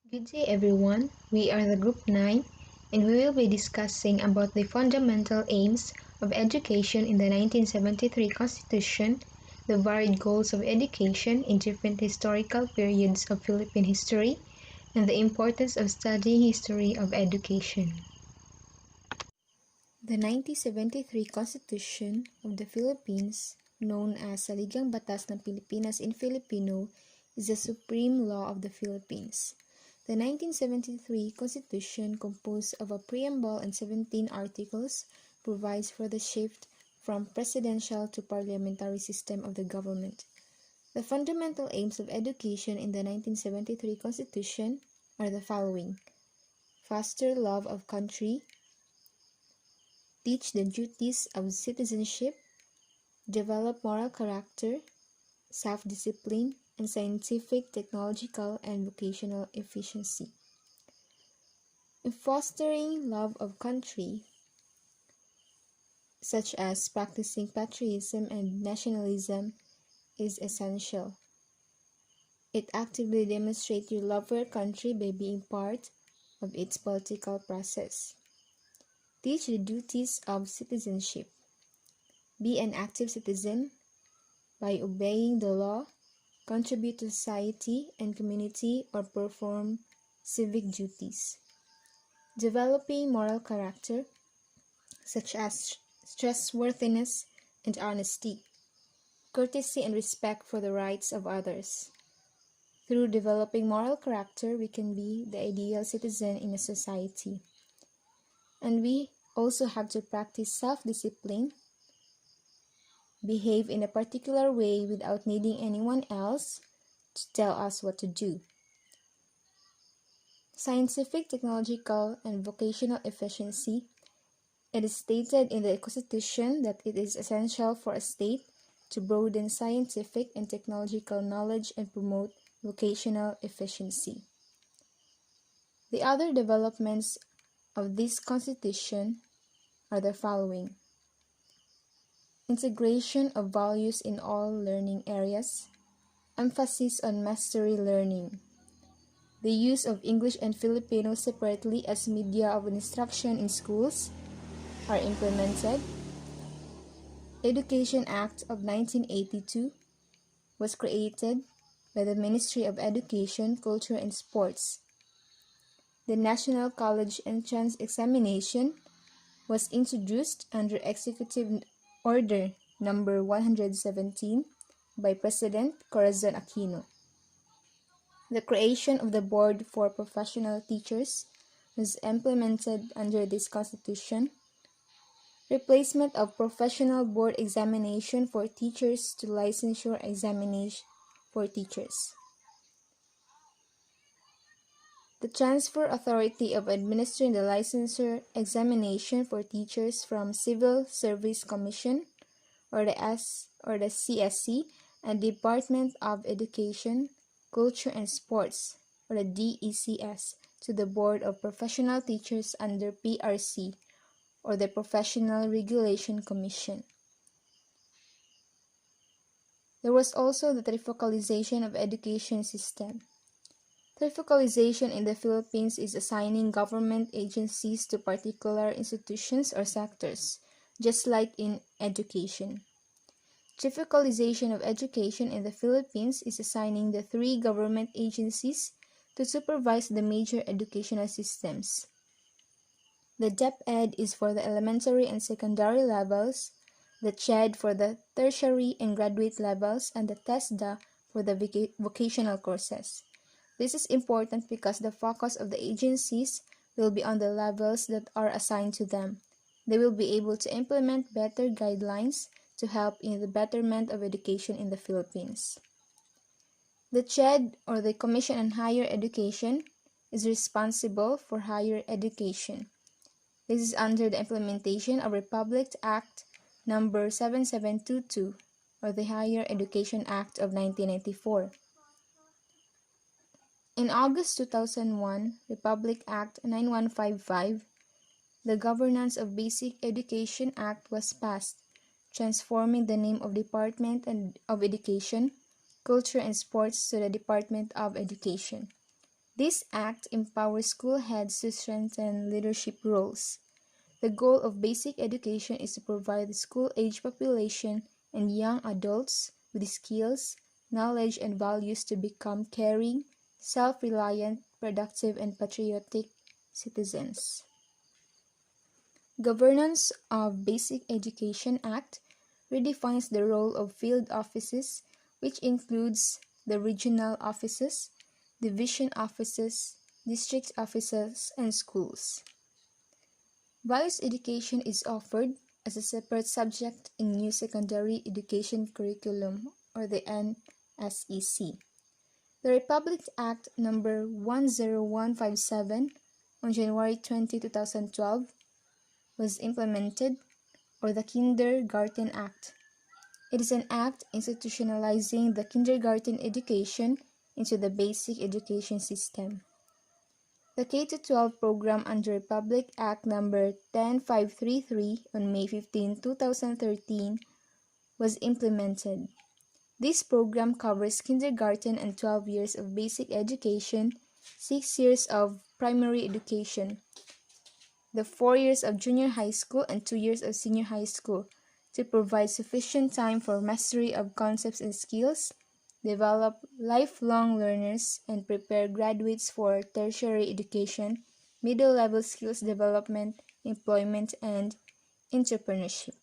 Good day everyone, we are the group 9 and we will be discussing about the fundamental aims of education in the 1973 Constitution, the varied goals of education in different historical periods of Philippine history, and the importance of studying history of education. The 1973 Constitution of the Philippines, known as Saligang Batas ng Pilipinas in Filipino, is the supreme law of the Philippines. The 1973 Constitution, composed of a preamble and 17 articles, provides for the shift from presidential to parliamentary system of the government. The fundamental aims of education in the 1973 Constitution are the following: foster love of country, teach the duties of citizenship, develop moral character, self-discipline, and scientific, technological, and vocational efficiency. In fostering love of country, such as practicing patriotism and nationalism, is essential. It actively demonstrates your love for your country by being part of its political process. Teach the duties of citizenship. Be an active citizen by obeying the law, contribute to society and community, or perform civic duties. Developing moral character, such as trustworthiness and honesty, courtesy and respect for the rights of others. Through developing moral character, we can be the ideal citizen in a society. And we also have to practice self-discipline, behave in a particular way without needing anyone else to tell us what to do. Scientific, technological, and vocational efficiency. It is stated in the Constitution that it is essential for a state to broaden scientific and technological knowledge and promote vocational efficiency. The other developments of this Constitution are the following: integration of values in all learning areas, emphasis on mastery learning, the use of English and Filipino separately as media of instruction in schools are implemented. Education Act of 1982 was created by the Ministry of Education, Culture, and Sports. The National College Entrance Examination was introduced under Executive Order Number 117 by President Corazon Aquino. The creation of the Board for Professional Teachers was implemented under this Constitution. Replacement of professional board examination for teachers to licensure examination for teachers. The transfer authority of administering the licensure examination for teachers from Civil Service Commission or the CSC and Department of Education, Culture and Sports or the DECS to the Board of Professional Teachers under PRC or the Professional Regulation Commission. There was also the trifocalization of education system. Trifocalization in the Philippines is assigning government agencies to particular institutions or sectors, just like in education. Trifocalization of education in the Philippines is assigning the 3 government agencies to supervise the major educational systems. The DepEd is for the elementary and secondary levels, the CHED for the tertiary and graduate levels, and the TESDA for the vocational courses. This is important because the focus of the agencies will be on the levels that are assigned to them. They will be able to implement better guidelines to help in the betterment of education in the Philippines. The CHED, or the Commission on Higher Education, is responsible for higher education. This is under the implementation of Republic Act No. 7722, or the Higher Education Act of 1994. In August 2001, Republic Act 9155, the Governance of Basic Education Act was passed, transforming the name of Department of Education, Culture and Sports to the Department of Education. This act empowers school heads to strengthen leadership roles. The goal of basic education is to provide the school-age population and young adults with skills, knowledge, and values to become caring, self-reliant, productive, and patriotic citizens. Governance of Basic Education Act redefines the role of field offices, which includes the regional offices, division offices, district offices, and schools. Values education is offered as a separate subject in new secondary education curriculum, or the NSEC. The Republic Act No. 10157 on January 20, 2012 was implemented, or the Kindergarten Act. It is an act institutionalizing the kindergarten education into the basic education system. The K-12 program under Republic Act No. 10533 on May 15, 2013 was implemented. This program covers kindergarten and 12 years of basic education, 6 years of primary education, the 4 years of junior high school, and 2 years of senior high school to provide sufficient time for mastery of concepts and skills, develop lifelong learners, and prepare graduates for tertiary education, middle-level skills development, employment, and entrepreneurship.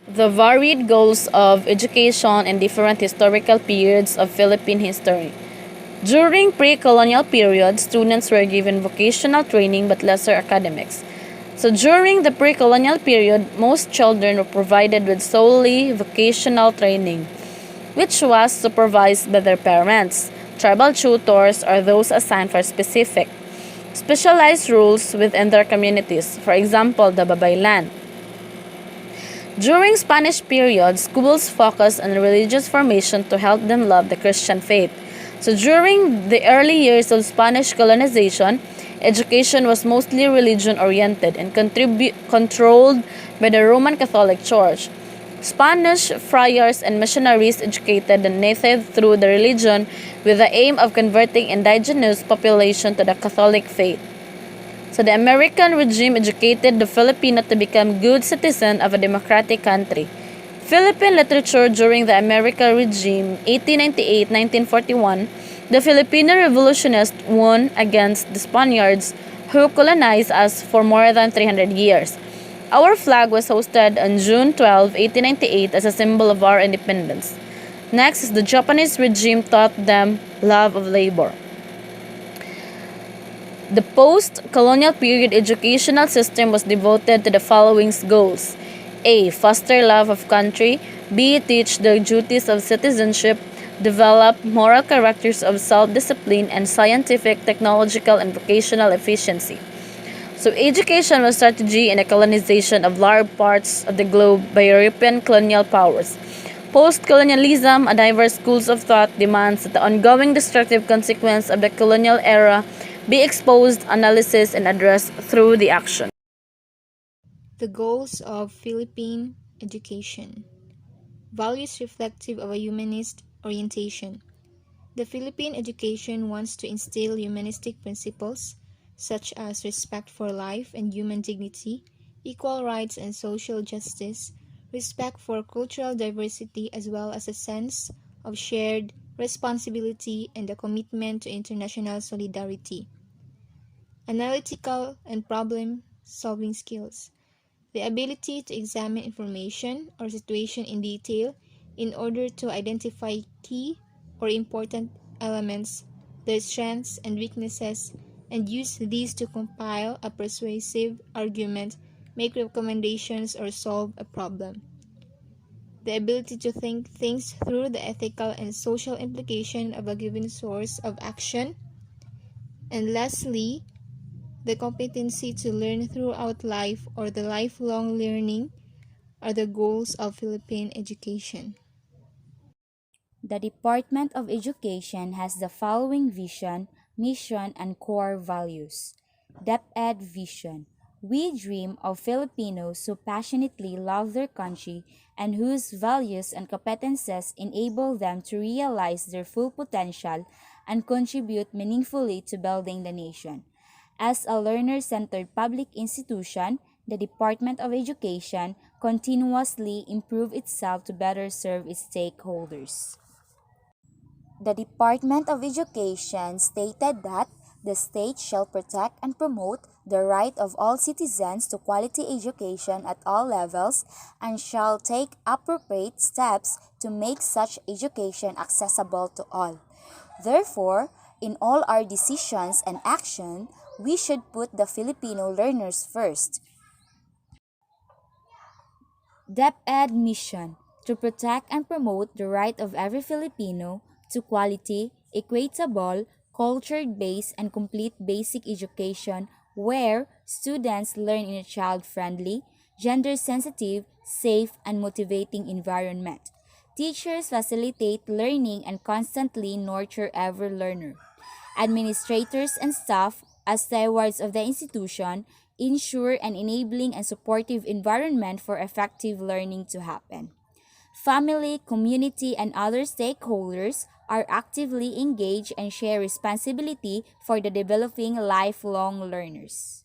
The varied goals of education in different historical periods of Philippine history. During pre-colonial period, students were given vocational training but lesser academics. So during the pre-colonial period, most children were provided with solely vocational training, which was supervised by their parents. Tribal tutors are those assigned for specific, specialized roles within their communities, for example, the Babaylan. During Spanish period, schools focused on religious formation to help them love the Christian faith. So during the early years of Spanish colonization, education was mostly religion-oriented and controlled by the Roman Catholic Church. Spanish friars and missionaries educated the native through the religion with the aim of converting indigenous population to the Catholic faith. So the American regime educated the Filipino to become good citizens of a democratic country. Philippine literature during the American regime, 1898-1941, the Filipino revolutionists won against the Spaniards who colonized us for more than 300 years. Our flag was hosted on June 12, 1898 as a symbol of our independence. Next, the Japanese regime taught them love of labor. The post-colonial period educational system was devoted to the following goals. A. Foster love of country. B. Teach the duties of citizenship. Develop moral characters of self-discipline and scientific, technological, and vocational efficiency. So education was strategy in the colonization of large parts of the globe by European colonial powers. Post-colonialism, a diverse schools of thought, demands that the ongoing destructive consequence of the colonial era be exposed, analysis, and addressed through the action. The goals of Philippine education. Values reflective of a humanist orientation. The Philippine education wants to instill humanistic principles such as respect for life and human dignity, equal rights and social justice, respect for cultural diversity, as well as a sense of shared responsibility and a commitment to international solidarity. Analytical and problem-solving skills. The ability to examine information or situation in detail in order to identify key or important elements, their strengths and weaknesses, and use these to compile a persuasive argument, make recommendations, or solve a problem. The ability to think things through the ethical and social implication of a given source of action. And lastly, the competency to learn throughout life, or the lifelong learning, are the goals of Philippine education. The Department of Education has the following vision, mission, and core values. DepEd Vision. We dream of Filipinos who passionately love their country and whose values and competences enable them to realize their full potential and contribute meaningfully to building the nation. As a learner-centered public institution, the Department of Education continuously improves itself to better serve its stakeholders. The Department of Education stated that the state shall protect and promote the right of all citizens to quality education at all levels and shall take appropriate steps to make such education accessible to all. Therefore, in all our decisions and action, we should put the Filipino learners first. DepEd mission to protect and promote the right of every Filipino to quality, equitable, culture-based, and complete basic education where students learn in a child-friendly, gender-sensitive, safe, and motivating environment. Teachers facilitate learning and constantly nurture every learner. Administrators and staff, as stewards of the institution, ensure an enabling and supportive environment for effective learning to happen. Family, community, and other stakeholders are actively engaged and share responsibility for the developing lifelong learners.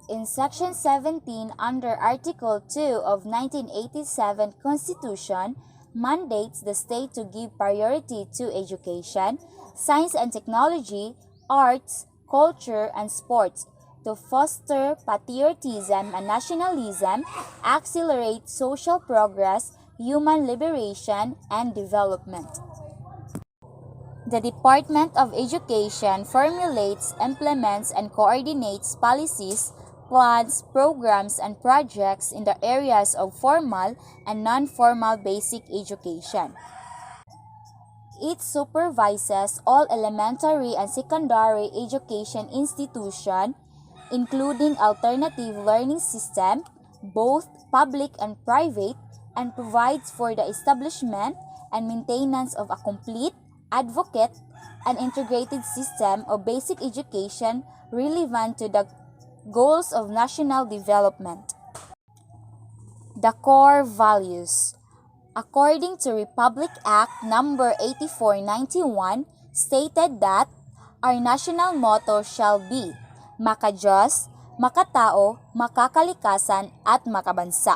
In Section 17 under Article 2 of 1987 Constitution, mandates the state to give priority to education, science and technology, arts, culture, and sports, to foster patriotism and nationalism, accelerate social progress, human liberation, and development. The Department of Education formulates, implements, and coordinates policies, plans, programs, and projects in the areas of formal and non-formal basic education. It supervises all elementary and secondary education institutions, including alternative learning system, both public and private, and provides for the establishment and maintenance of a complete, advocate, and integrated system of basic education relevant to the goals of national development. The core values. According to Republic Act No. 8491, stated that our national motto shall be Makadiyos, Makatao, Makakalikasan, at Makabansa.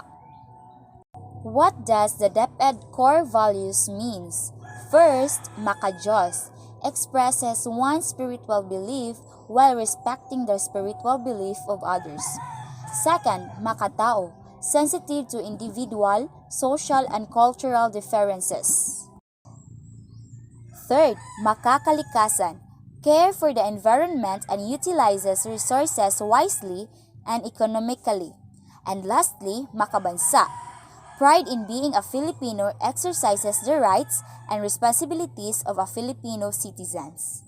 What does the DepEd core values means? First, Makadiyos expresses one's spiritual belief while respecting the spiritual belief of others. Second, Makatao, sensitive to individual, social, and cultural differences. Third, Makakalikasan, care for the environment and utilizes resources wisely and economically. And lastly, Makabansa, pride in being a Filipino exercises the rights and responsibilities of a Filipino citizens.